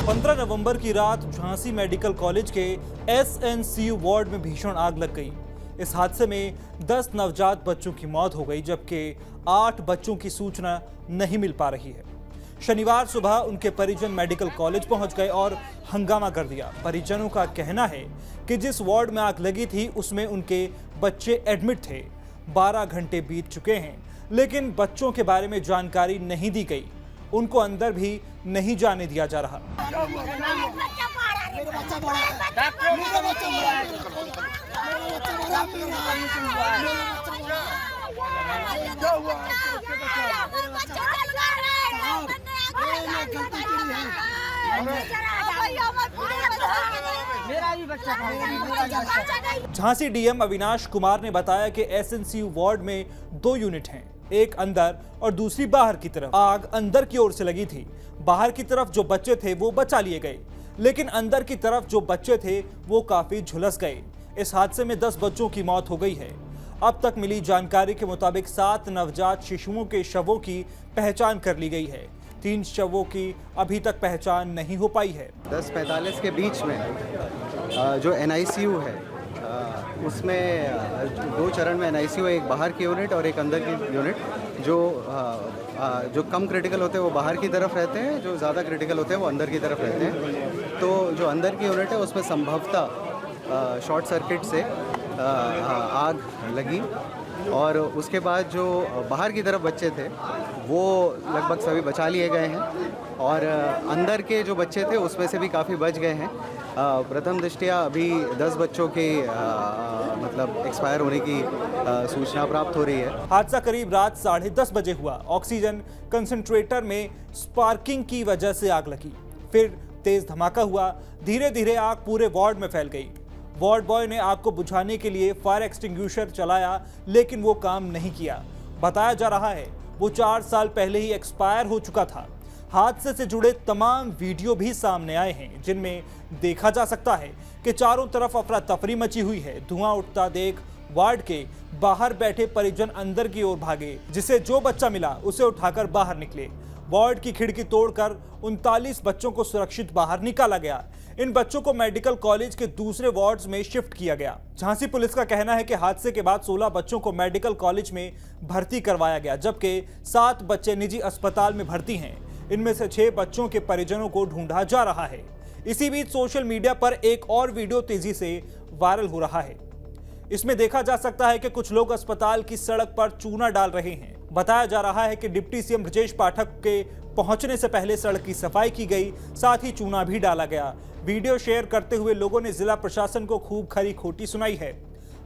15 नवंबर की रात Jhansi medical college के एसएनसीयू वार्ड में भीषण आग लग गई। इस हादसे में 10 नवजात बच्चों की मौत हो गई, जबकि 8 बच्चों की सूचना नहीं मिल पा रही है। शनिवार सुबह उनके परिजन मेडिकल कॉलेज पहुंच गए और हंगामा कर दिया। परिजनों का कहना है कि जिस वार्ड में आग लगी थी उसमें उनके बच्चे एडमिट थे। 12 घंटे बीत चुके हैं, लेकिन बच्चों के बारे में जानकारी नहीं दी गई। उनको अंदर भी नहीं जाने दिया जा रहा। झांसी डीएम अविनाश कुमार ने बताया कि एसएनसीयू वार्ड में 2 यूनिट हैं, एक अंदर और दूसरी बाहर की तरफ। आग अंदर की ओर से लगी थी। बाहर की तरफ जो बच्चे थे वो बचा लिए गए, लेकिन अंदर की तरफ जो बच्चे थे वो काफी झुलस गए। इस हादसे में 10 बच्चों की मौत हो गई है। अब तक मिली जानकारी के मुताबिक 7 नवजात शिशुओं के शवों की पहचान कर ली गई है। 3 शवों की अभी तक पहचान नहीं हो पाई है। 10:45 के बीच में जो एनआईसीयू है उसमें 2 चरण में एनआईसीयू, एक बाहर की यूनिट और एक अंदर की यूनिट। जो कम क्रिटिकल होते हैं वो बाहर की तरफ रहते हैं, जो ज़्यादा क्रिटिकल होते हैं वो अंदर की तरफ रहते हैं। तो जो अंदर की यूनिट है उसमें संभवतः शॉर्ट सर्किट से आग लगी और उसके बाद जो बाहर की तरफ बच्चे थे वो लगभग सभी बचा लिए गए हैं और अंदर के जो बच्चे थे उसमें से भी काफ़ी बच गए हैं। प्रथम दृष्टया अभी 10 बच्चों के मतलब एक्सपायर होने की सूचना प्राप्त हो रही है। हादसा करीब रात 10:30 बजे हुआ। ऑक्सीजन कंसंट्रेटर में स्पार्किंग की वजह से आग लगी, फिर तेज धमाका हुआ। धीरे धीरे आग पूरे वार्ड में फैल गई। वार्ड बॉय ने आग को बुझाने के लिए फायर एक्सटिंग्विशर चलाया, लेकिन वो काम नहीं किया। बताया जा रहा है वो 4 साल पहले ही एक्सपायर हो चुका था। हादसे से जुड़े तमाम वीडियो भी सामने आए हैं, जिनमें देखा जा सकता है कि चारों तरफ अफरा तफरी मची हुई है। धुआं उठता देख वार्ड के बाहर बैठे परिजन अंदर की ओर भागे। जिसे जो बच्चा मिला उसे उठाकर बाहर निकले। वार्ड की खिड़की तोड़कर 39 बच्चों को सुरक्षित बाहर निकाला गया। इन बच्चों को मेडिकल कॉलेज के दूसरे वार्ड्स में शिफ्ट किया गया। झांसी पुलिस का कहना है कि हादसे के बाद 16 बच्चों को मेडिकल कॉलेज में भर्ती करवाया गया, जबकि 7 बच्चे निजी अस्पताल में भर्ती हैं। इनमें से 6 बच्चों के परिजनों को ढूंढा जा रहा है। इसी बीच सोशल मीडिया पर एक और वीडियो तेजी से वायरल हो रहा है। इसमें देखा जा सकता है कि कुछ लोग अस्पताल की सड़क पर चूना डाल रहे हैं। बताया जा रहा है कि डिप्टी सीएम ब्रजेश पाठक के पहुंचने से पहले सड़क की सफाई की गई, साथ ही चूना भी डाला गया। वीडियो शेयर करते हुए लोगों ने जिला प्रशासन को खूब खरी खोटी सुनाई है।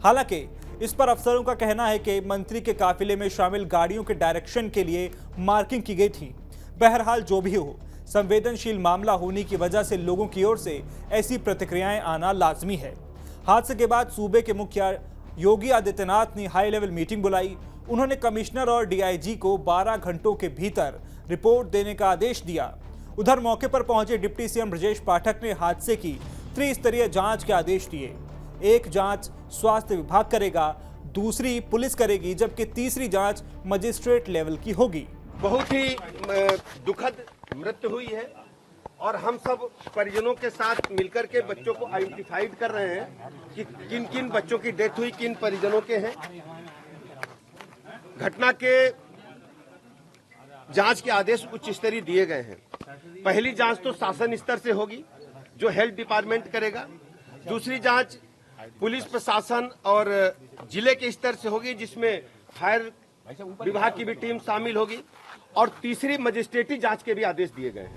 हालांकि इस पर अफसरों का कहना है कि मंत्री के काफिले में शामिल गाड़ियों के डायरेक्शन के लिए मार्किंग की गई थी। बहरहाल जो भी हो, संवेदनशील मामला होने की वजह से लोगों की ओर से ऐसी प्रतिक्रियाएं आना लाजमी है। हादसे के बाद सूबे के मुखिया योगी आदित्यनाथ ने हाई लेवल मीटिंग बुलाई। उन्होंने कमिश्नर और डीआईजी को 12 घंटों के भीतर रिपोर्ट देने का आदेश दिया। उधर मौके पर पहुंचे डिप्टी सीएम ब्रजेश पाठक ने हादसे की त्रिस्तरीय जांच के आदेश दिए। एक जांच स्वास्थ्य विभाग करेगा, दूसरी पुलिस करेगी, जबकि तीसरी जांच मजिस्ट्रेट लेवल की होगी। बहुत ही दुखद मृत्यु हुई है और हम सब परिजनों के साथ मिलकर के बच्चों को आइडेंटिफाइड कर रहे हैं कि किन किन बच्चों की डेथ हुई, किन परिजनों के हैं। घटना के जांच के आदेश उच्च स्तरीय दिए गए हैं। पहली जांच तो शासन स्तर से होगी, जो हेल्थ डिपार्टमेंट करेगा। दूसरी जांच पुलिस प्रशासन और जिले के स्तर से होगी, जिसमें फायर विभाग की भी टीम शामिल होगी। और तीसरी मजिस्ट्रेटी जांच के भी आदेश दिए गए हैं।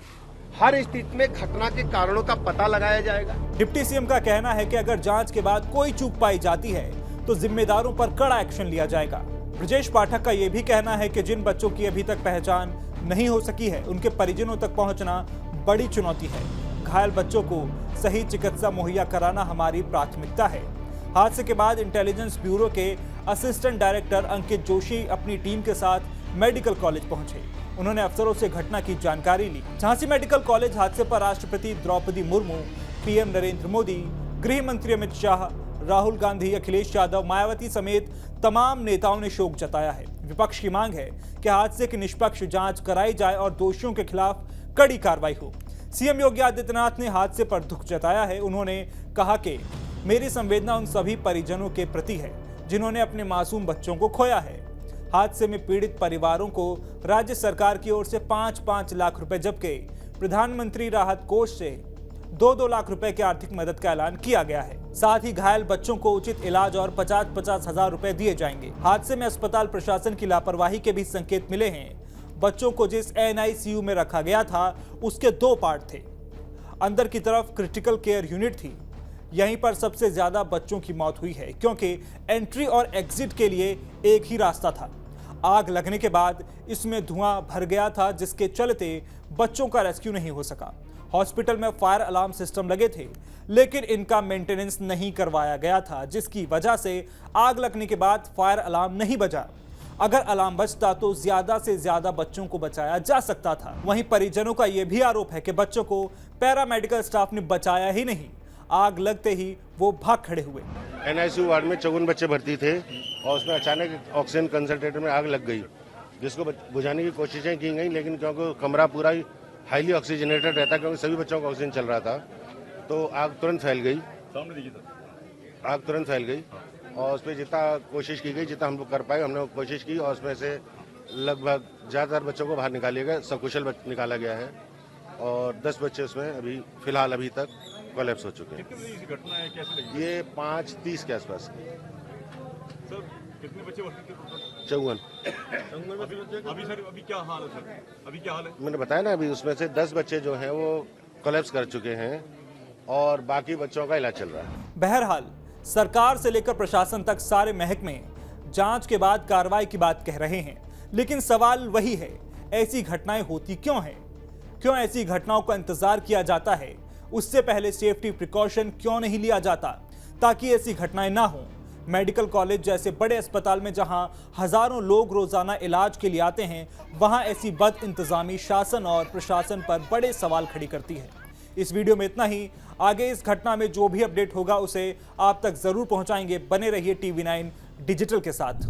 हर स्थिति में घटना के कारणों का पता लगाया जाएगा। डिप्टी सीएम का कहना है कि अगर जांच के बाद कोई चूक पाई जाती है तो जिम्मेदारों पर कड़ा एक्शन लिया जाएगा। ब्रजेश पाठक का यह भी कहना है कि जिन बच्चों की अभी तक पहचान नहीं हो सकी है, उनके परिजनों तक पहुंचना बड़ी चुनौती है। घायल बच्चों को सही चिकित्सा मुहैया कराना हमारी प्राथमिकता है। हादसे के बाद इंटेलिजेंस ब्यूरो के असिस्टेंट डायरेक्टर अंकित जोशी अपनी टीम के साथ मेडिकल कॉलेज पहुंचे। उन्होंने अफसरों से घटना की जानकारी ली। झांसी मेडिकल कॉलेज हादसे पर राष्ट्रपति द्रौपदी मुर्मू, पीएम नरेंद्र मोदी, गृह मंत्री अमित शाह, राहुल गांधी, अखिलेश यादव, मायावती समेत तमाम नेताओं ने शोक जताया है। विपक्ष की मांग है कि हादसे की निष्पक्ष जांच कराई जाए और दोषियों के खिलाफ कड़ी कार्रवाई हो। सीएम योगी आदित्यनाथ ने हादसे पर दुख जताया है। उन्होंने कहा कि मेरी संवेदना उन सभी परिजनों के प्रति है जिन्होंने अपने मासूम बच्चों को खोया है। हादसे में पीड़ित परिवारों को राज्य सरकार की ओर से 5-5 लाख रुपए जबकि प्रधानमंत्री राहत कोष से 2-2 लाख रुपए की आर्थिक मदद का ऐलान किया गया है। साथ ही घायल बच्चों को उचित इलाज और 50-50 हजार रुपए दिए जाएंगे। हादसे में अस्पताल प्रशासन की लापरवाही के भी संकेत मिले हैं। बच्चों को जिस NICU में रखा गया था उसके 2 पार्ट थे। अंदर की तरफ क्रिटिकल केयर यूनिट थी। यहीं पर सबसे ज्यादा बच्चों की मौत हुई है क्योंकि एंट्री और एग्जिट के लिए एक ही रास्ता था। आग लगने के बाद इसमें धुआं भर गया था जिसके चलते बच्चों का रेस्क्यू नहीं हो सका। हॉस्पिटल में फायर अलार्म सिस्टम लगे थे लेकिन इनका मेंटेनेंस नहीं करवाया गया था जिसकी वजह से आग लगने के बाद फायर अलार्म नहीं बजा। अगर अलार्म बजता तो ज्यादा से ज्यादा बच्चों को बचाया जा सकता था। वहीं परिजनों का यह भी आरोप है कि बच्चों को पैरामेडिकल स्टाफ ने बचाया ही नहीं। आग लगते ही वो भाग खड़े हुए। NICU वार्ड में 54 बच्चे भर्ती थे और उसमें अचानक ऑक्सीजन कंसंट्रेटर में आग लग गई, जिसको बुझाने की कोशिशें की गई लेकिन क्योंकि कमरा पूरा ही हाईली ऑक्सीजनेटेड रहता क्योंकि सभी बच्चों को ऑक्सीजन चल रहा था तो आग तुरंत फैल गई। और उस पर जितना कोशिश की गई, जितना हम लोग कर पाए हमने कोशिश की और उसमें से लगभग ज़्यादातर बच्चों को बाहर निकालिया गया, सकुशल निकाला गया है और 10 बच्चे उसमें अभी तक कोलैप्स हो चुके हैं। कितनी घटना है, कैसे लगी? ये 5:30 के आसपास। सर कितने बच्चे भर्ती थे? 54। अभी क्या हाल है सर? अभी क्या हाल है? मैंने बताया ना, अभी उसमें से 10 बच्चे जो हैं वो कोलैप्स कर चुके हैं और बाकी बच्चों का इलाज चल रहा है। बहरहाल सरकार से लेकर प्रशासन तक सारे महकमे जांच के बाद कार्रवाई की बात कह रहे हैं, लेकिन सवाल वही है, ऐसी घटनाएं होती क्यों हैं? क्यों ऐसी घटनाओं का इंतजार किया जाता है? उससे पहले सेफ्टी प्रिकॉशन क्यों नहीं लिया जाता ताकि ऐसी घटनाएं ना हो? मेडिकल कॉलेज जैसे बड़े अस्पताल में जहां हजारों लोग रोजाना इलाज के लिए आते हैं, वहां ऐसी बद इंतजामी शासन और प्रशासन पर बड़े सवाल खड़ी करती है। इस वीडियो में इतना ही। आगे इस घटना में जो भी अपडेट होगा उसे आप तक जरूर पहुंचाएंगे। बने रहिए TV9 डिजिटल के साथ।